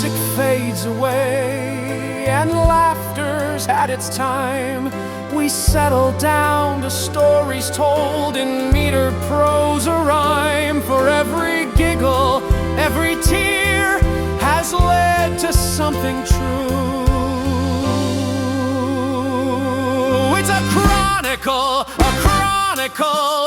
music fades away and laughter's had its time, we settle down to stories told in metered prose or rhyme. For every giggle, every tear has led to something true. It's a chronicle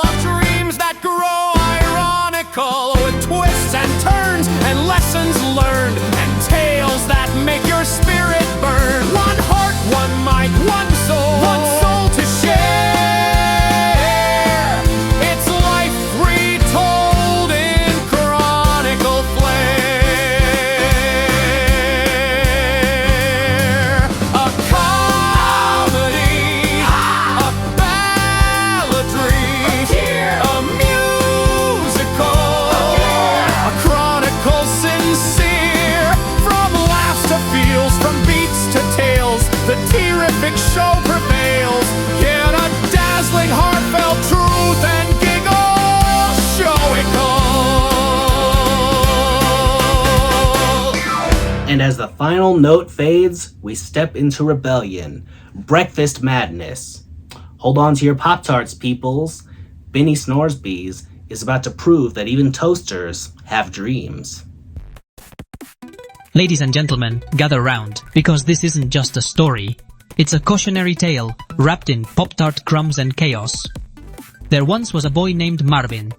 of dreams that grow ironical, with twists and turns and lessons learned and tales that make your spirit burn. One heart, one mind, one soul to share. It's life retold in chronicle flair. A comedy, a balladry, a musical, a chronicle sincere. From laughs to feels, from beats to tales, the T-Riffic show prevails. Yet a dazzling, heartfelt truth and giggles show it all. And as the final note fades, we step into rebellion. Breakfast madness. Hold on to your Pop-Tarts, peoples. Benny Snoresby's is about to prove that even toasters have dreams. Ladies and gentlemen, gather round, because this isn't just a story. It's a cautionary tale, wrapped in Pop-Tart crumbs and chaos. There once was a boy named Marvin.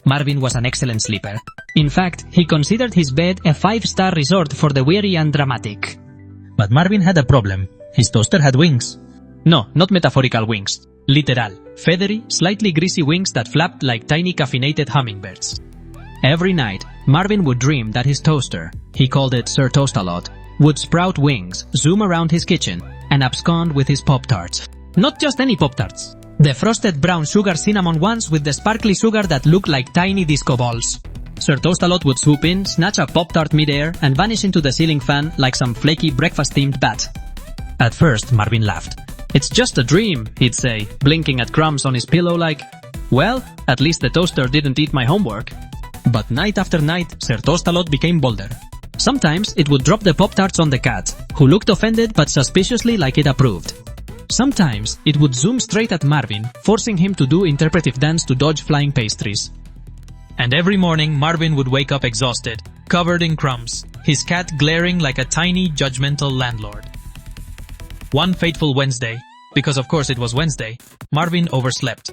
Marvin was an excellent sleeper. In fact, he considered his bed a 5-star resort for the weary and dramatic. But Marvin had a problem. His toaster had wings. No, not metaphorical wings. Literal, feathery, slightly greasy wings that flapped like tiny caffeinated hummingbirds. Every night, Marvin would dream that his toaster, he called it Sir Toastalot, would sprout wings, zoom around his kitchen, and abscond with his Pop-Tarts. Not just any Pop-Tarts. The frosted brown sugar cinnamon ones with the sparkly sugar that looked like tiny disco balls. Sir Toastalot would swoop in, snatch a Pop-Tart mid-air, and vanish into the ceiling fan like some flaky breakfast-themed bat. At first, Marvin laughed. "It's just a dream," he'd say, blinking at crumbs on his pillow like, "Well, at least the toaster didn't eat my homework." But night after night, Sir Toastalot became bolder. Sometimes it would drop the Pop-Tarts on the cat, who looked offended but suspiciously like it approved. Sometimes it would zoom straight at Marvin, forcing him to do interpretive dance to dodge flying pastries. And every morning Marvin would wake up exhausted, covered in crumbs, his cat glaring like a tiny, judgmental landlord. One fateful Wednesday, because of course it was Wednesday, Marvin overslept.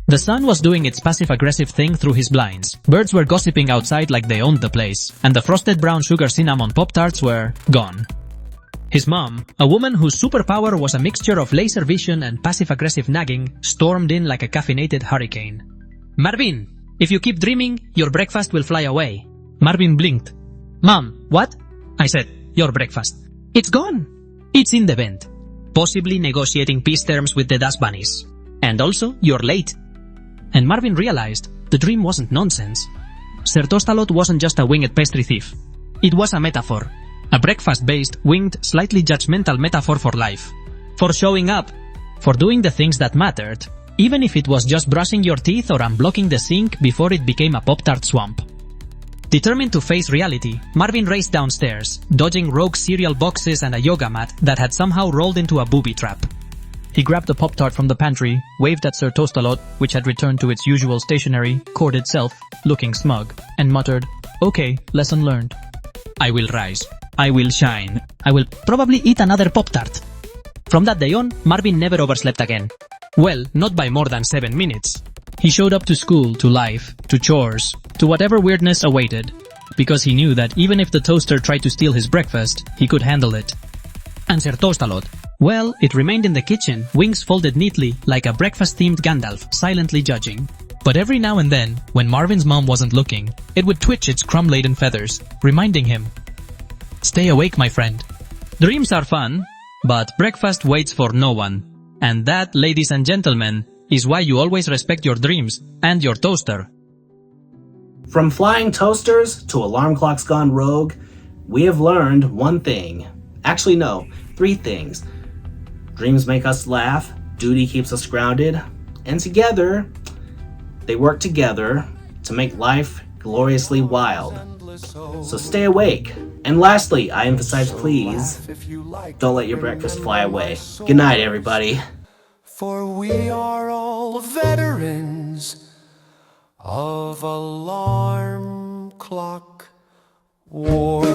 The sun was doing its passive-aggressive thing through his blinds, birds were gossiping outside like they owned the place, and the frosted brown sugar cinnamon Pop-Tarts were gone. His mom, a woman whose superpower was a mixture of laser vision and passive-aggressive nagging, stormed in like a caffeinated hurricane. "Marvin, if you keep dreaming, your breakfast will fly away." Marvin blinked. "Mom, what?" I said, "Your breakfast. It's gone. It's in the vent. Possibly negotiating peace terms with the dust bunnies. And also, you're late." And Marvin realized the dream wasn't nonsense. Sir Toastalot wasn't just a winged pastry thief. It was a metaphor. A breakfast-based, winged, slightly judgmental metaphor for life. For showing up. For doing the things that mattered, even if it was just brushing your teeth or unblocking the sink before it became a Pop-Tart swamp. Determined to face reality, Marvin raced downstairs, dodging rogue cereal boxes and a yoga mat that had somehow rolled into a booby trap. He grabbed a Pop-Tart from the pantry, waved at Sir Toastalot, which had returned to its usual stationary, corded self, looking smug, and muttered, "Okay, lesson learned. I will rise. I will shine. I will probably eat another Pop-Tart." From that day on, Marvin never overslept again. Well, not by more than 7 minutes. He showed up to school, to life, to chores, to whatever weirdness awaited, because he knew that even if the toaster tried to steal his breakfast, he could handle it. And Sir Toastalot, well, it remained in the kitchen, wings folded neatly, like a breakfast-themed Gandalf, silently judging. But every now and then, when Marvin's mom wasn't looking, it would twitch its crumb-laden feathers, reminding him, "Stay awake, my friend. Dreams are fun, but breakfast waits for no one. And that, ladies and gentlemen, is why you always respect your dreams and your toaster." From flying toasters to alarm clocks gone rogue, we have learned one thing. Actually, no, 3 things. Dreams make us laugh, duty keeps us grounded, and together, they work together to make life gloriously wild. So stay awake. And lastly, I emphasize please, don't let your breakfast fly away. Good night, everybody. For we are all veterans of alarm clock war.